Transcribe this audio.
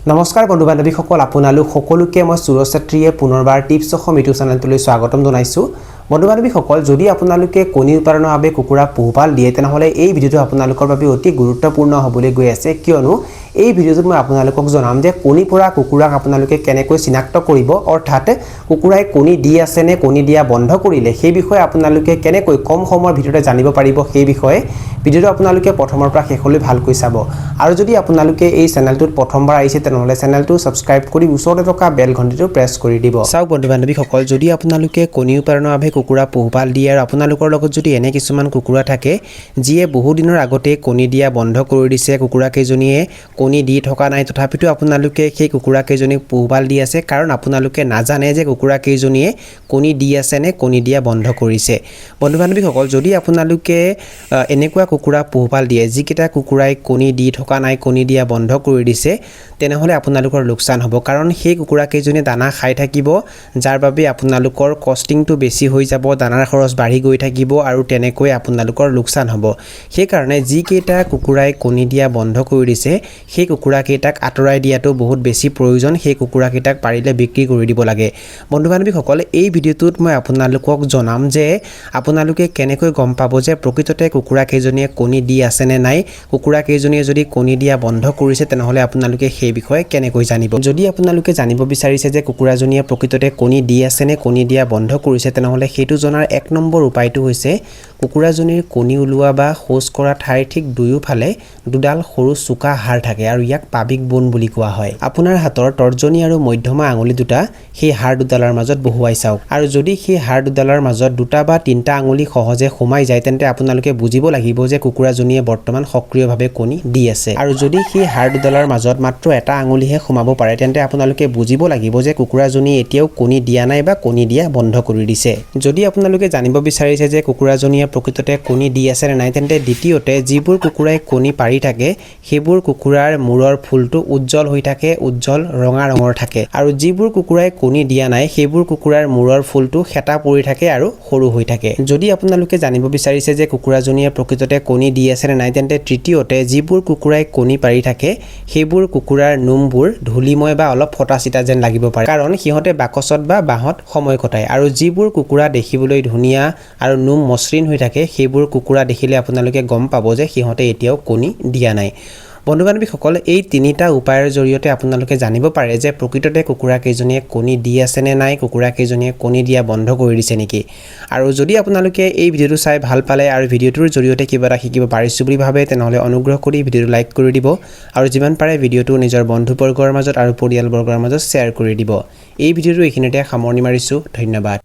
নমস্কাৰ বন্ধু বান্ধৱীসকল আপোনালোক সকলোকে মই সুৰজ ছাত্ৰীয়ে পুনৰবাৰ টিপছ অসম ইউটিউব চেনেলটোলৈ স্বাগতম জনাইছো বন্ধু বান্ধৱীসকল যদি আপোনালোকে কণী উৎপাদনৰ বাবে কুকুৰা পোহপাল দিয়ে তেনেহলে এই ভিডিওটো আপোনালোকৰ বাবে অতি গুৰুত্বপূৰ্ণ হ'বলৈ গৈ আছে কিয়নো এই ভিডিওটোত মই আপোনালোকক জনাম যে কণী পৰা কুকুৰাক আপোনালোকে কেনেকৈ চিনাক্ত কৰিব অৰ্থাৎ কুকুৰাই কণী দি আছে নে কণী দিয়া বন্ধ কৰিলে সেই বিষয়ে আপোনালোকে কেনেকৈ কম সময়ৰ ভিতৰতে জানিব পাৰিব সেই বিষয়ে ভিডিওটো আপোনালোকে প্ৰথমৰ পৰা শেষলৈ ভালকৈ চাব আৰু যদি আপোনালোকে এই চেনেলটোত প্ৰথমবাৰ আহিছে তেনেহলে চেনেলটো সাবস্ক্ৰাইব কৰি ওচৰতে থকা বেল ঘণ্টিটো প্ৰেছ কৰি দিব চাওক বন্ধু বান্ধৱীসকল যদি আপোনালোকে কণী উৎপাদনৰ বাবে কুকুৰা পোহপাল দিয়ে আৰু আপোনালোকৰ লগত যদি এনে কিছুমান কুকুৰা থাকে যিয়ে বহু দিনৰ আগতে কণী দিয়া বন্ধ কৰি দিছে কুকুৰা কেইজনীয়ে কণী দি থকা নাই তথাপিতো আপোনালোকে সেই কুকুৰা কেইজনীক পোহপাল দি আছে কাৰণ আপোনালোকে নাজানে যে কুকুৰা কেইজনীয়ে কণী দি আছে নে কণী দিয়া বন্ধ কৰিছে বন্ধু বান্ধৱীসকল যদি আপোনালোকে এনেকুৱা কুকুৰা পোহপাল দিয়ে যিকেইটা কুকুৰাই কণী দি থকা নাই কণী দিয়া বন্ধ কৰি দিছে তেনেহলে আপোনালোকৰ লোকসান হ'ব কাৰণ সেই কুকুৰা কেইজনী দানা খাই থাকিব যাৰ বাবে আপোনালোকৰ কষ্টিংটো বেছি হৈ যাব দানাৰ খৰচ বাঢ়ি গৈ থাকিব আৰু তেনেকৈ আপোনালোকৰ লোকসান হ'ব সেই কাৰণে যি কেইটা কুকুৰাই কণী দিয়া বন্ধ কৰি দিছে সেই কুকুৰা কেইটাক আঁতৰাই দিয়াটো বহুত বেছি প্ৰয়োজন সেই কুকুৰা কেইটাক পাৰিলে বিক্ৰী কৰি দিব লাগে বন্ধু বান্ধৱীসকল এই ভিডিওটোত মই আপোনালোকক জনাম যে আপোনালোকে কেনেকৈ গম পাব যে প্ৰকৃততে কুকুৰা কেইজনীয়ে কণী দি আছে নে নাই কুকুৰা কেইজনীয়ে যদি কণী দিয়া বন্ধ কৰিছে তেনেহলে আপোনালোকে সেই বিষয়ে কেনেকৈ জানিব যদি আপোনালোকে জানিব বিচাৰিছে যে কুকুৰাজনীয়ে প্ৰকৃততে কণী দি আছে নে কণী দিয়া বন্ধ কৰিছে তেনেহলে সেইটো জনাৰ এক নম্বৰ উপায়টো হৈছে কুকুৰাজনীৰ কণী ওলোৱা বা শৌচ কৰা ঠাইৰ ঠিক দুয়োফালে দুডাল সৰু চুকা হাড় থাকে আৰু ইয়াক পাবিক বোন বুলি কোৱা হয় আপোনাৰ হাতৰ তৰ্জনী আৰু মধ্যমা আঙুলি দুটা সেই হাড় দুডালৰ মাজত বহুৱাই চাওক আৰু যদি সেই হাড় দুডালৰ মাজত দুটা বা তিনিটা আঙুলি সহজে সোমাই যায় তেন্তে আপোনালোকে বুজিব লাগিব যে কুকুৰাজনীয়ে বৰ্তমান সক্ৰিয়ভাৱে কণী দি আছে আৰু যদি সেই হাড় দুডালৰ মাজত মাত্ৰ এটা আঙুলিহে সোমাব পাৰে তেন্তে আপোনালোকে বুজিব লাগিব যে কুকুৰাজনী এতিয়াও কণী দিয়া নাই বা কণী দিয়া বন্ধ কৰি দিছে যদি আপোনালোকে জানিব বিচাৰিছে যে কুকুৰাজনীয়ে প্ৰকৃততে কণী দি আছে নে নাই তেন্তে দ্বিতীয়তে যিবোৰ কুকুৰাই কণী পাৰি থাকে সেইবোৰ কুকুৰাৰ মূৰৰ ফুলটো উজ্জ্বল হৈ থাকে উজ্জ্বল ৰঙা ৰঙৰ থাকে আৰু যিবোৰ কুকুৰাই কণী দিয়া নাই সেইবোৰ কুকুৰাৰ মূৰৰ ফুলটো হেতা পৰি থাকে আৰু সৰু হৈ থাকে যদি আপোনালোকে জানিব বিচাৰিছে যে কুকুৰাজনীয়ে প্ৰকৃততে কণী দি আছে নে নাই তেন্তে তৃতীয়তে যিবোৰ কুকুৰাই কণী পাৰি থাকে সেইবোৰ কুকুৰাৰ নোমবোৰ ধূলিময় বা অলপ ফটা চিটা যেন লাগিব পাৰে কাৰণ সিহঁতে বাকচত বা বাহত সময় কটায় আৰু যিবোৰ কুকুৰা দেখিবলৈ ধুনীয়া আৰু নোম মসৃণ হৈ থাকে সেইবোৰ কুকুৰা দেখিলে আপোনালোকে গম পাব যে সিহঁতে এতিয়াও কণী দিয়া নাই বন্ধু বান্ধৱীসকল এই তিনিটা উপায়ৰ জৰিয়তে আপোনালোকে জানিব পাৰে যে প্ৰকৃততে কুকুৰা কেইজনীয়ে কণী দি আছে নে নাই কুকুৰা কেইজনীয়ে কণী দিয়া বন্ধ কৰি দিছে নেকি আৰু যদি আপোনালোকে এই ভিডিওটো চাই ভাল পালে আৰু ভিডিওটোৰ জৰিয়তে কিবা এটা শিকিব পাৰিছো বুলি ভাবে তেনেহলে অনুগ্ৰহ কৰি ভিডিওটো লাইক কৰি দিব আৰু যিমান পাৰে ভিডিওটো নিজৰ বন্ধুবৰ্গৰ মাজত আৰু পৰিয়ালবৰ্গৰ মাজত শ্বেয়াৰ কৰি দিব এই ভিডিওটো এইখিনিতে সামৰণি মাৰিছো ধন্যবাদ